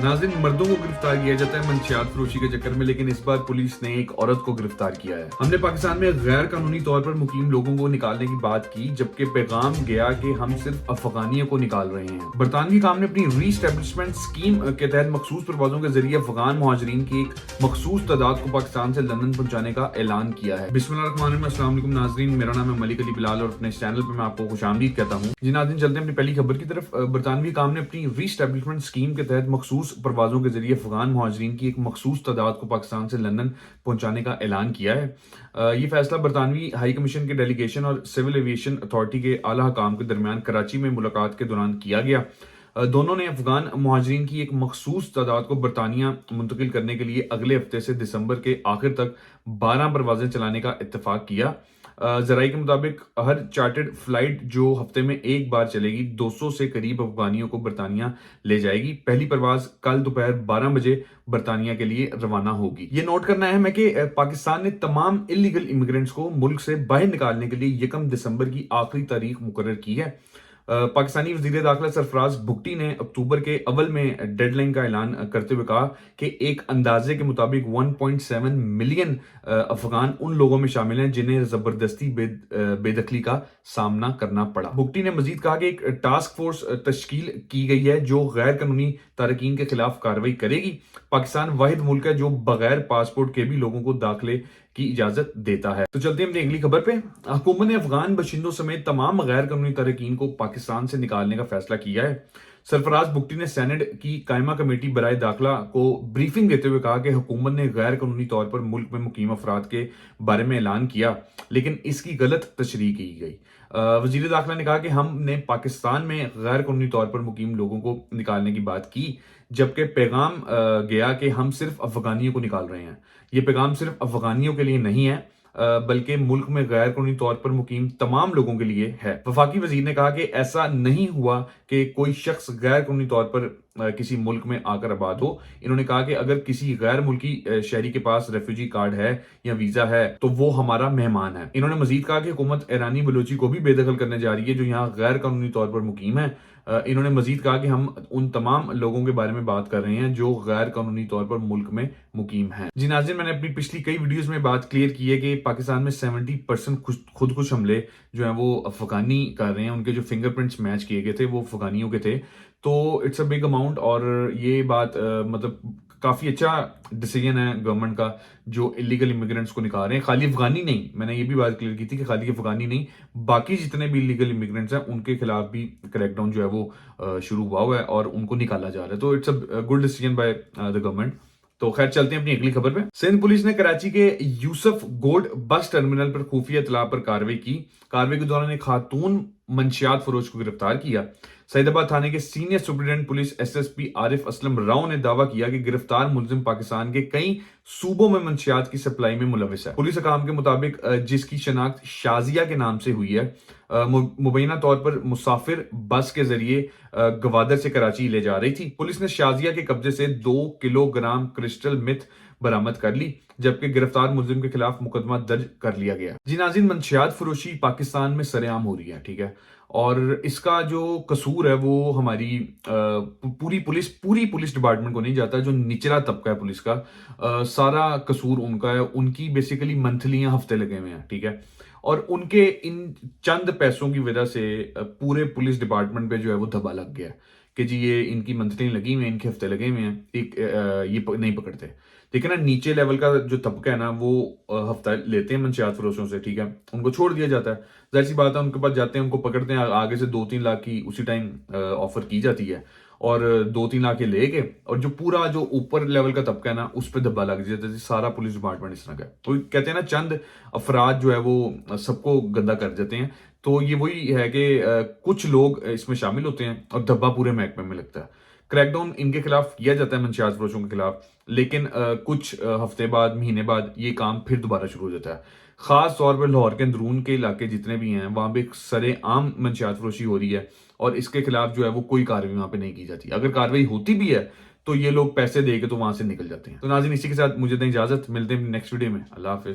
नाज़रीन, मर्दों को गिरफ्तार किया जाता है मंशियात फरोशी के चक्कर में, लेकिन इस बार पुलिस ने एक औरत को गिरफ्तार किया है। हमने पाकिस्तान में गैर कानूनी तौर पर मुकीम लोगों को निकालने की बात की, जबकि पैगाम गया कि हम सिर्फ अफगानियों को निकाल रहे हैं। बरतानवी काम ने अपनी रीस्टैब्लिशमेंट स्कीम के तहत मखसूस परवाजों के जरिए अफगान मुहाजिरीन की एक मखसूस तादाद को पाकिस्तान से लंदन पहुंचाने का ऐलान किया है। बिस्मिल्लाहिर्रहमानिर्रहीम, अस्सलाम वालेकुम नाज़रीन, मेरा नाम है मलिक अली बिलाल और अपने इस चैनल पर मैं आपको खुशामदीद कहता हूँ। जी नाज़रीन, चलते हैं अपनी पहली खबर की तरफ। बरतानवी काम ने अपनी रीस्टैब्लिशमेंट स्कीम के तहत मखसूस परवाजों के जरिए अफगान मुहाजिरीन की एक मखसूस तादाद को पाकिस्तान से लंदन पहुंचाने का ऐलान किया है। ये फैसला बरतानवी हाई कमीशन के डेलीगेशन और सिविल एविएशन अथॉरिटी के आला हकाम के दरमियान कराची में मुलाकात के दौरान किया गया। दोनों ने अफगान मुहाजिरीन की एक मखसूस तादाद को बरतानिया मुंतकिल करने के लिए अगले हफ्ते से दिसंबर के आखिर तक 12 परवाजें चलाने का इत्तेफाक किया। जराई के मुताबिक हर चार्टर्ड फ्लाइट जो हफ्ते में एक बार चलेगी 200 से करीब अफगानियों को बरतानिया ले जाएगी। पहली परवाज कल दोपहर 12 बजे बरतानिया के लिए रवाना होगी। ये नोट करना अहम है कि पाकिस्तान ने तमाम इलीगल इमिग्रेंट्स को मुल्क से बाहर निकालने के लिए 1 दिसंबर की आखिरी तारीख मुकर्रर की है। पाकिस्तानी वजीर दाखिला सरफराज भुगटी ने अक्टूबर के अव्वल में डेडलाइन का ऐलान करते हुए कहा कि एक अंदाजे के मुताबिक 1.7 मिलियन अफगान उन लोगों में शामिल हैं जिन्हें जबरदस्ती बेदखली का सामना करना पड़ा। भुगटी ने मजीद कहा कि एक टास्क फोर्स तश्कील की गई है जो गैर कानूनी तारकीन के खिलाफ कार्रवाई करेगी। पाकिस्तान वाहिद मुल्क है जो बगैर पासपोर्ट के भी लोगों को दाखिले की इजाजत देता है। तो चलते हैं अपनी अगली खबर पे। हुकूमत ने अफगान बशिंदों समेत तमाम गैर कानूनी तारकीन को पाकिस्तान से निकालने का फैसला किया है। सरफराज भुगटी ने सेनेट की कायमा कमेटी बराए दाखिला को ब्रीफिंग देते हुए कहा कि हुकूमत ने गैर कानूनी तौर पर मुल्क में मुकीम अफराद के बारे में ऐलान किया, लेकिन इसकी गलत तशरीह की गई। वजीर दाखिला ने कहा कि हमने पाकिस्तान में गैर कानूनी तौर पर मुकीम लोगों को निकालने की बात की, जबकि पैगाम गया कि हम सिर्फ अफगानियों को निकाल रहे हैं। ये पैगाम सिर्फ अफगानियों के लिए नहीं है, बल्कि मुल्क में गैर कानूनी तौर पर मुकीम तमाम लोगों के लिए है। वफाकी वजीर ने कहा कि ऐसा नहीं हुआ कि कोई शख्स गैर कानूनी तौर पर किसी मुल्क में आकर आबाद हो। इन्होंने कहा कि अगर किसी गैर मुल्की शहरी के पास रेफ्यूजी कार्ड है या वीजा है तो वो हमारा मेहमान है। इन्होंने मजीद कहा कि हुकूमत ईरानी बलोची को भी बेदखल करने जा रही है जो यहाँ गैर कानूनी तौर पर मुकीम है। इन्होंने मजीद कहा कि हम उन तमाम लोगों के बारे में बात कर रहे हैं जो गैर कानूनी तौर पर मुल्क में मुकीम हैं। जी नाज़रीन, मैंने अपनी पिछली कई वीडियोस में बात क्लियर की है कि पाकिस्तान में 70% खुदकुश हमले जो हैं वो अफगानी कर रहे हैं। उनके जो फिंगरप्रिंट्स मैच किए गए थे वो अफगानियों के थे। तो इट्स अ बिग अमाउंट और ये बात मतलब काफ़ी अच्छा डिसीजन है गवर्नमेंट का जो इलीगल इमिग्रेंट्स को निकाल रहे हैं। खाली अफगानी नहीं, मैंने ये भी बात क्लियर की थी कि खाली अफगानी नहीं, बाकी जितने भी इलीगल इमिग्रेंट्स हैं उनके खिलाफ भी क्रैकडाउन जो है वो शुरू हुआ है और उनको निकाला जा रहा है। तो it's a good decision by the government. तो खैर चलते हैं अपनी अगली खबर पे। सिंध पुलिस ने कराची के यूसुफ गोल्ड बस टर्मिनल पर खुफिया इतला पर कार्रवाई की। कार्रवाई के दौरान एक खातून मंशियात फरोश को गिरफ्तार किया। सईदाबाद थाने के senior superintendent police SSP Arif Aslam Rao ने दावा किया कि गिरफ्तार मुलजिम पाकिस्तान के कई सूबों में मंशियात की सप्लाई में मुलविस है। पुलिस हकाम के मुताबिक जिसकी शनाख्त शाजिया के नाम से हुई है, मुबैना तौर पर मुसाफिर बस के जरिए गवादर से कराची ले जा रही थी। पुलिस ने शाजिया के कब्जे से 2 किलोग्राम क्रिस्टल मिथ बरामद कर ली, जबकि गिरफ्तार मुलजिम के खिलाफ मुकदमा दर्ज कर लिया गया। जी नाज़रीन, मंशियात फरोशी पाकिस्तान में सरेआम हो रही है, ठीक है, और इसका जो कसूर है वो हमारी पूरी पुलिस डिपार्टमेंट को नहीं जाता। जो निचला तबका है पुलिस का, सारा कसूर उनका है। उनकी बेसिकली मंथलियां हफ्ते लगे हुए हैं, ठीक है, और उनके इन चंद पैसों की वजह से पूरे पुलिस डिपार्टमेंट पे जो है वो धब्बा लग गया कि जी ये इनकी मंथली लगी हुई है, इनके हफ्ते लगे हुए हैं, एक ये नहीं पकड़ते। देखिए ना, नीचे लेवल का जो तबका है ना वो हफ्ता लेते हैं मंशियात फरोशों से, ठीक है, उनको छोड़ दिया जाता है। जाहिर सी बात है, उनके पास जाते हैं, उनको पकड़ते हैं, आगे से 2-3 लाख की उसी टाइम ऑफर की जाती है और 2-3 लाख के लेके, और जो पूरा जो ऊपर लेवल का तबका है ना उस पर धब्बा लग जाता है। सारा पुलिस डिपार्टमेंट इस तरह का, तो कहते हैं ना चंद अफराद जो है वो सबको गंदा कर देते हैं। तो ये वही है कि कुछ लोग इसमें शामिल होते हैं और धब्बा पूरे महकमे में लगता है। क्रैकडाउन इनके खिलाफ किया जाता है मंशियात फरोशों के खिलाफ, लेकिन कुछ हफ्ते बाद, महीने बाद ये काम फिर दोबारा शुरू हो जाता है। खास तौर पर लाहौर के अंदरून के इलाके जितने भी हैं वहां पे सरेआम मंशियात फरोशी हो रही है और इसके खिलाफ जो है वो कोई कार्रवाई वहां पे नहीं की जाती। अगर कार्रवाई होती भी है तो ये लोग पैसे दे के तो वहां से निकल जाते हैं। तो नाज़रीन, इसी के साथ मुझे दें इजाजत, मिलते हैं नेक्स्ट वीडियो में। अल्लाह हाफिज।